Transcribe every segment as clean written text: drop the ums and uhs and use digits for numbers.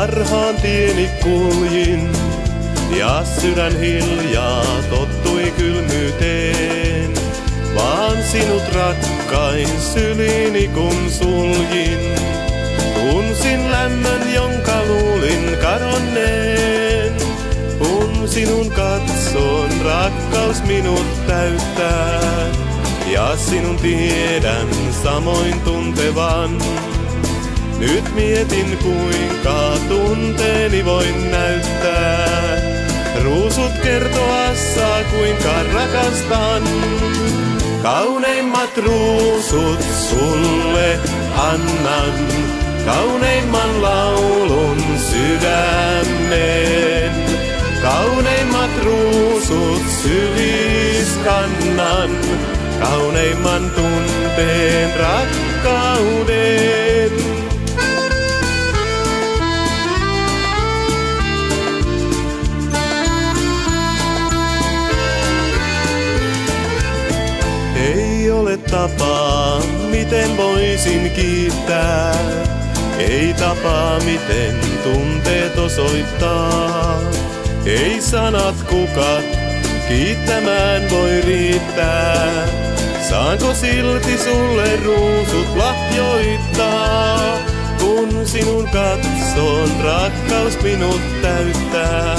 parhaan tieni kuljin, ja sydän hiljaa tottui kylmyyteen. Vaan sinut rakkain syliini kun suljin, tunsin lämmön, jonka luulin kadonneen. Kun sinun katson, rakkaus minut täyttää, ja sinun tiedän samoin tuntevan. Nyt mietin, kuinka tunteeni voin näyttää, ruusut kertoassa, kuinka rakastan. Kauneimmat ruusut sulle annan, kauneimman laulun sydämeen. Kauneimmat ruusut sylis kannan, kauneimman tunteen rakkauden. Ei ole tapaa, miten voisin kiittää, ei tapaa, miten tunteet osoittaa. Ei sanat kukat, kiittämään voi riittää. Saanko silti sulle ruusut lahjoittaa? Kun sinun katson, rakkaus minut täyttää,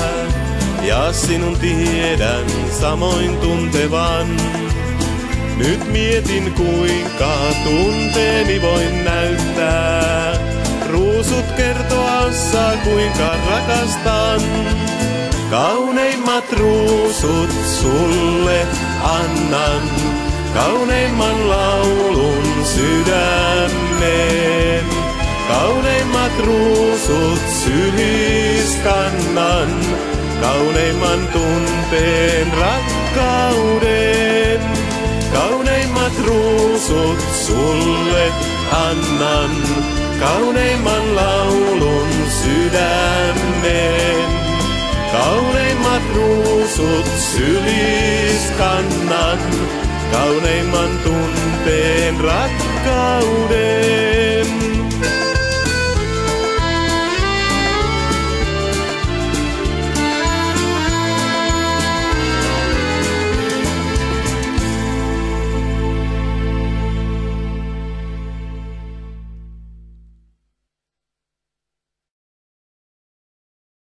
ja sinun tiedän samoin tuntevan. Nyt mietin, kuinka tunteeni voin näyttää, ruusut kertoassa, kuinka rakastan. Kauneimmat ruusut sulle annan, kauneimman laulun sydämeen. Kauneimmat ruusut sylis kannan, kauneimman tunteen rakkauden. Kauneimmat ruusut sulle annan, kauneimman laulun sydämeen. Kauneimmat ruusut sylis kannan, kauneimman tunteen rakkauden.